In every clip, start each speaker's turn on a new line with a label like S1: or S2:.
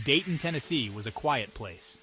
S1: Dayton, Tennessee was a quiet place.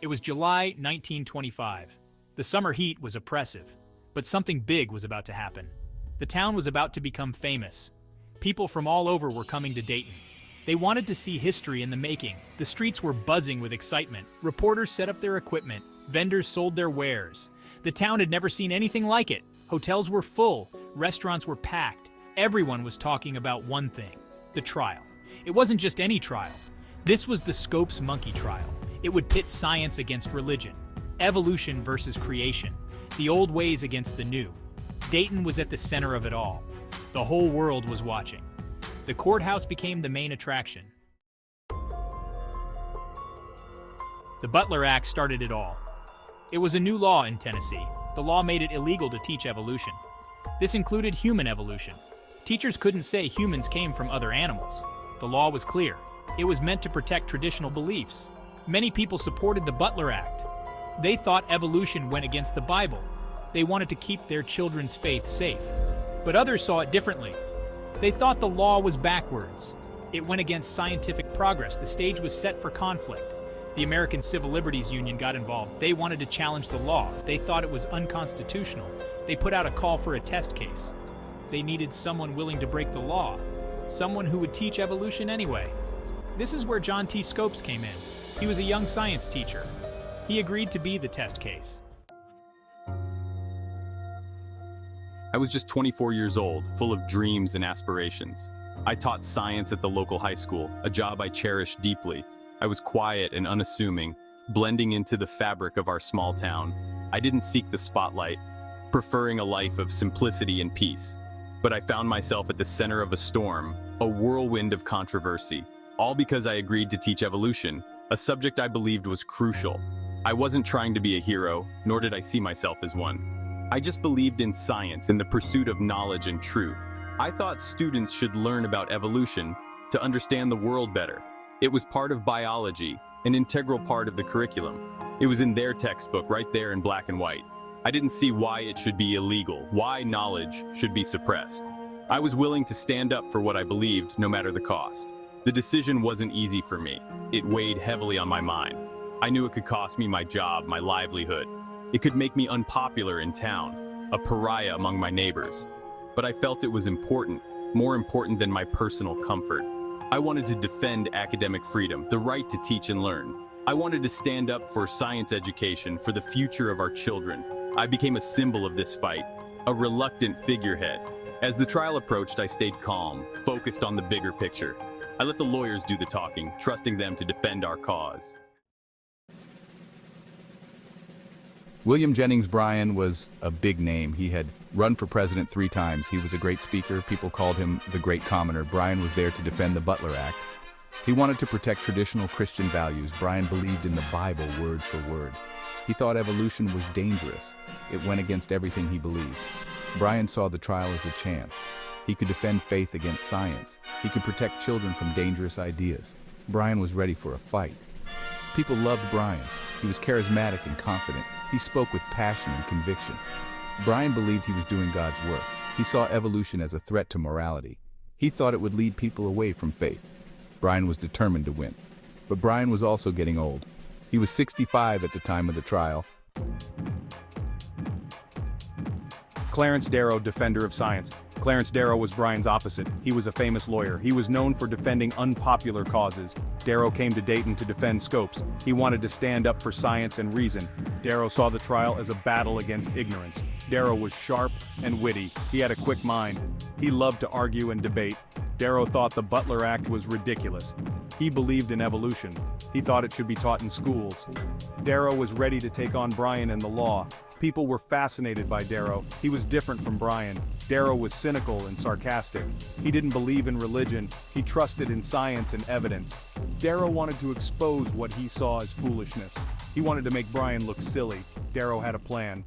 S1: It was July 1925. The summer heat was oppressive, but something big was about to happen. The town was about to become famous. People from all over were coming to Dayton. They wanted to see history in the making. The streets were buzzing with excitement. Reporters set up their equipment. Vendors sold their wares. The town had never seen anything like it. Hotels were full. Restaurants were packed. Everyone was talking about one thing: the trial. It wasn't just any trial. This was the Scopes monkey trial. It would pit science against religion, evolution versus creation, the old ways against the new. Dayton was at the center of it all. The whole world was watching. The courthouse became the main attraction. The Butler Act started it all. It was a new law in Tennessee. The law made it illegal to teach evolution. This included human evolution. Teachers couldn't say humans came from other animals. The law was clear. It was meant to protect traditional beliefs. Many people supported the Butler Act. They thought evolution went against the Bible. They wanted to keep their children's faith safe. But others saw it differently. They thought the law was backwards. It went against scientific progress. The stage was set for conflict. The American Civil Liberties Union got involved. They wanted to challenge the law. They thought it was unconstitutional. They put out a call for a test case. They needed someone willing to break the law, someone who would teach evolution anyway. This is where John T. Scopes came in. He was a young science teacher. He agreed to be the test case.
S2: I was just 24 years old, full of dreams and aspirations. I taught science at the local high school, a job I cherished deeply. I was quiet and unassuming, blending into the fabric of our small town. I didn't seek the spotlight, preferring a life of simplicity and peace. But I found myself at the center of a storm, a whirlwind of controversy, all because I agreed to teach evolution, a subject I believed was crucial. I wasn't trying to be a hero, nor did I see myself as one. I just believed in science and the pursuit of knowledge and truth. I thought students should learn about evolution to understand the world better. It was part of biology, an integral part of the curriculum. It was in their textbook, right there in black and white. I didn't see why it should be illegal, why knowledge should be suppressed. I was willing to stand up for what I believed, no matter the cost. The decision wasn't easy for me. It weighed heavily on my mind. I knew it could cost me my job, my livelihood. It could make me unpopular in town, a pariah among my neighbors. But I felt it was important, more important than my personal comfort. I wanted to defend academic freedom, the right to teach and learn. I wanted to stand up for science education, for the future of our children. I became a symbol of this fight, a reluctant figurehead. As the trial approached, I stayed calm, focused on the bigger picture. I let the lawyers do the talking, trusting them to defend our cause.
S3: William Jennings Bryan was a big name. He had run for president 3 times. He was a great speaker. People called him the Great Commoner. Bryan was there to defend the Butler Act. He wanted to protect traditional Christian values. Bryan believed in the Bible word for word. He thought evolution was dangerous. It went against everything he believed. Bryan saw the trial as a chance. He could defend faith against science. He could protect children from dangerous ideas. Bryan was ready for a fight. People loved Bryan. He was charismatic and confident. He spoke with passion and conviction. Bryan believed he was doing God's work. He saw evolution as a threat to morality. He thought it would lead people away from faith. Bryan was determined to win. But Bryan was also getting old. He was 65 at the time of the trial.
S4: Clarence Darrow, defender of science. Clarence Darrow was Bryan's opposite. He was a famous lawyer. He was known for defending unpopular causes. Darrow came to Dayton to defend Scopes. He wanted to stand up for science and reason. Darrow saw the trial as a battle against ignorance. Darrow was sharp and witty. He had a quick mind. He loved to argue and debate. Darrow thought the Butler Act was ridiculous. He believed in evolution. He thought it should be taught in schools. Darrow was ready to take on Bryan and the law. People were fascinated by Darrow. He was different from Bryan. Darrow was cynical and sarcastic. He didn't believe in religion. He trusted in science and evidence. Darrow wanted to expose what he saw as foolishness. He wanted to make Bryan look silly. Darrow had a plan.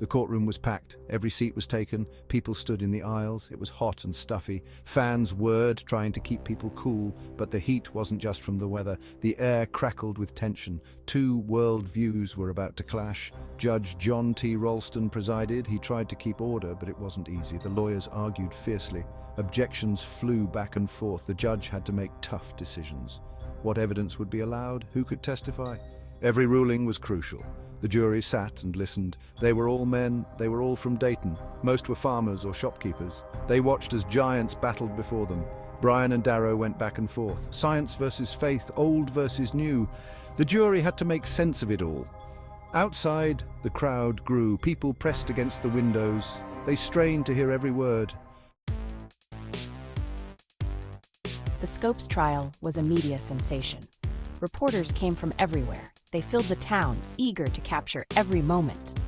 S5: The courtroom was packed. Every seat was taken. People stood in the aisles. It was hot and stuffy. Fans whirred, trying to keep people cool, but the heat wasn't just from the weather. The air crackled with tension. Two world views were about to clash. Judge John T. Ralston presided. He tried to keep order, but it wasn't easy. The lawyers argued fiercely. Objections flew back and forth. The judge had to make tough decisions. What evidence would be allowed? Who could testify? Every ruling was crucial. The jury sat and listened. They were all men. They were all from Dayton. Most were farmers or shopkeepers. They watched as giants battled before them. Bryan and Darrow went back and forth. Science versus faith, old versus new. The jury had to make sense of it all. Outside, the crowd grew. People pressed against the windows. They strained to hear every word.
S6: The Scopes trial was a media sensation. Reporters came from everywhere. They filled the town, eager to capture every moment.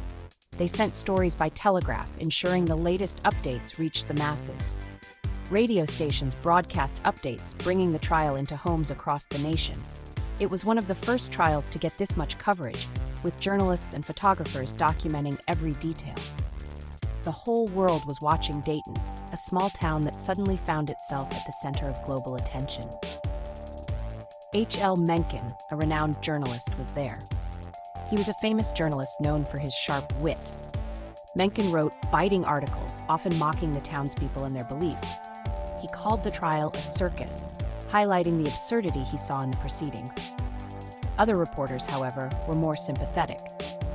S6: They sent stories by telegraph, ensuring the latest updates reached the masses. Radio stations broadcast updates, bringing the trial into homes across the nation. It was one of the first trials to get this much coverage, with journalists and photographers documenting every detail. The whole world was watching Dayton, a small town that suddenly found itself at the center of global attention. H.L. Mencken, a renowned journalist, was there. He was a famous journalist known for his sharp wit. Mencken wrote biting articles, often mocking the townspeople and their beliefs. He called the trial a circus, highlighting the absurdity he saw in the proceedings. Other reporters, however, were more sympathetic.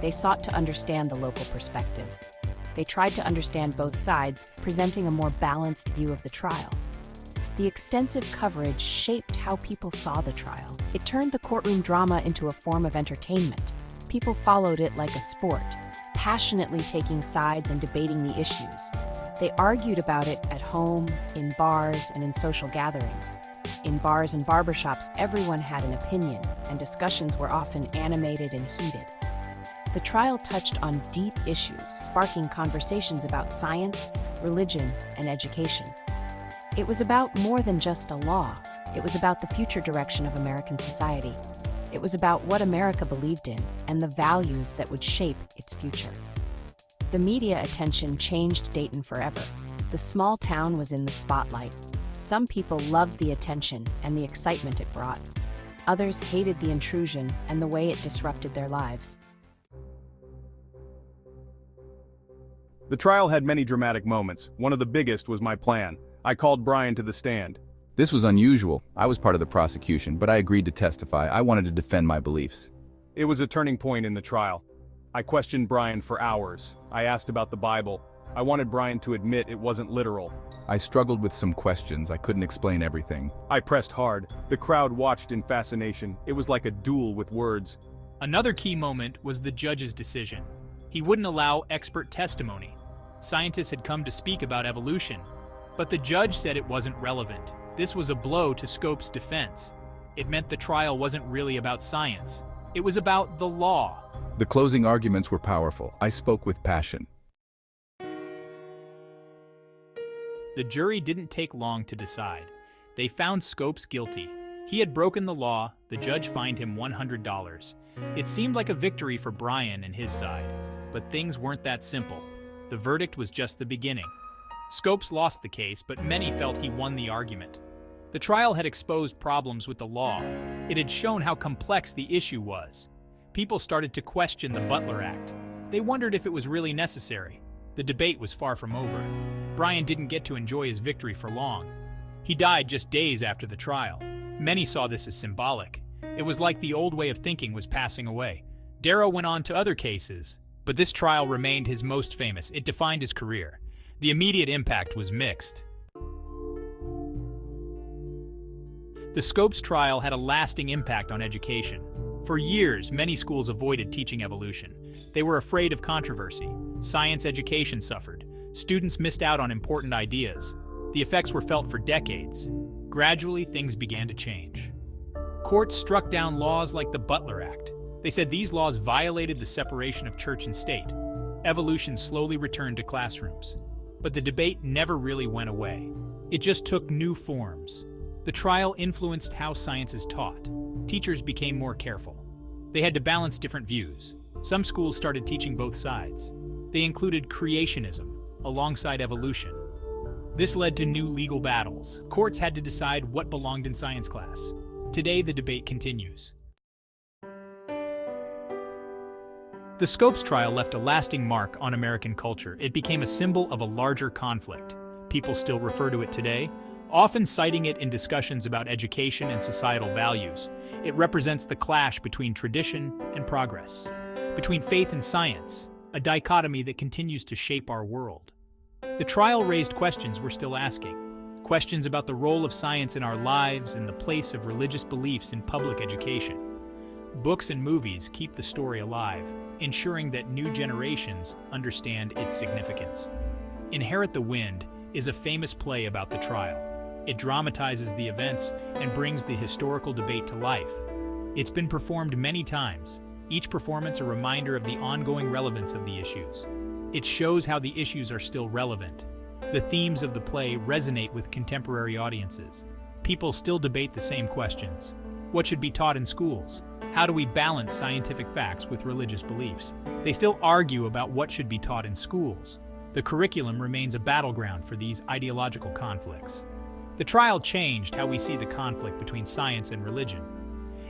S6: They sought to understand the local perspective. They tried to understand both sides, presenting a more balanced view of the trial. The extensive coverage shaped how people saw the trial. It turned the courtroom drama into a form of entertainment. People followed it like a sport, passionately taking sides and debating the issues. They argued about it at home, in bars, and in social gatherings. In bars and barbershops, everyone had an opinion, and discussions were often animated and heated. The trial touched on deep issues, sparking conversations about science, religion, and education. It was about more than just a law. It was about the future direction of American society. It was about what America believed in and the values that would shape its future. The media attention changed Dayton forever. The small town was in the spotlight. Some people loved the attention and the excitement it brought. Others hated the intrusion and the way it disrupted their lives.
S4: The trial had many dramatic moments. One of the biggest was my plan. I called Bryan to the stand.
S3: This was unusual. I was part of the prosecution, but I agreed to testify. I wanted to defend my beliefs.
S4: It was a turning point in the trial. I questioned Bryan for hours. I asked about the Bible. I wanted Bryan to admit it wasn't literal.
S3: I struggled with some questions. I couldn't explain everything.
S4: I pressed hard. The crowd watched in fascination. It was like a duel with words.
S1: Another key moment was the judge's decision. He wouldn't allow expert testimony. Scientists had come to speak about evolution, but the judge said it wasn't relevant. This was a blow to Scopes' defense. It meant the trial wasn't really about science. It was about the law.
S3: The closing arguments were powerful. I spoke with passion.
S1: The jury didn't take long to decide. They found Scopes guilty. He had broken the law. The judge fined him $100. It seemed like a victory for Bryan and his side, but things weren't that simple. The verdict was just the beginning. Scopes lost the case, but many felt he won the argument. The trial had exposed problems with the law. It had shown how complex the issue was. People started to question the Butler Act. They wondered if it was really necessary. The debate was far from over. Bryan didn't get to enjoy his victory for long. He died just days after the trial. Many saw this as symbolic. It was like the old way of thinking was passing away. Darrow went on to other cases, but this trial remained his most famous. It defined his career. The immediate impact was mixed. The Scopes trial had a lasting impact on education. For years, many schools avoided teaching evolution. They were afraid of controversy. Science education suffered. Students missed out on important ideas. The effects were felt for decades. Gradually, things began to change. Courts struck down laws like the Butler Act. They said these laws violated the separation of church and state. Evolution slowly returned to classrooms. But the debate never really went away. It just took new forms. The trial influenced how science is taught. Teachers became more careful. They had to balance different views. Some schools started teaching both sides. They included creationism, alongside evolution. This led to new legal battles. Courts had to decide what belonged in science class. Today, the debate continues. The Scopes trial left a lasting mark on American culture. It became a symbol of a larger conflict. People still refer to it today, often citing it in discussions about education and societal values. It represents the clash between tradition and progress, between faith and science, a dichotomy that continues to shape our world. The trial raised questions we're still asking, questions about the role of science in our lives and the place of religious beliefs in public education. Books and movies keep the story alive, ensuring that new generations understand its significance. Inherit the Wind is a famous play about the trial. It dramatizes the events and brings the historical debate to life. It's been performed many times, each performance a reminder of the ongoing relevance of the issues. It shows how the issues are still relevant. The themes of the play resonate with contemporary audiences. People still debate the same questions. What should be taught in schools? How do we balance scientific facts with religious beliefs? They still argue about what should be taught in schools. The curriculum remains a battleground for these ideological conflicts. The trial changed how we see the conflict between science and religion.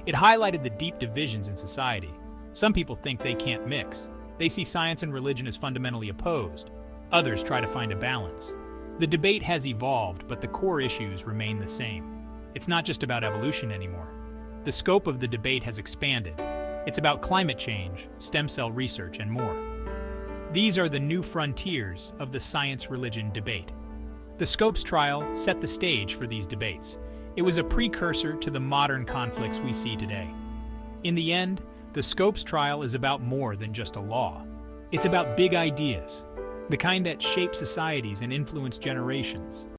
S1: It highlighted the deep divisions in society. Some people think they can't mix. They see science and religion as fundamentally opposed. Others try to find a balance. The debate has evolved, but the core issues remain the same. It's not just about evolution anymore. The scope of the debate has expanded. It's about climate change, stem cell research, and more. These are the new frontiers of the science-religion debate. The Scopes trial set the stage for these debates. It was a precursor to the modern conflicts we see today. In the end, the Scopes trial is about more than just a law. It's about big ideas, the kind that shape societies and influence generations.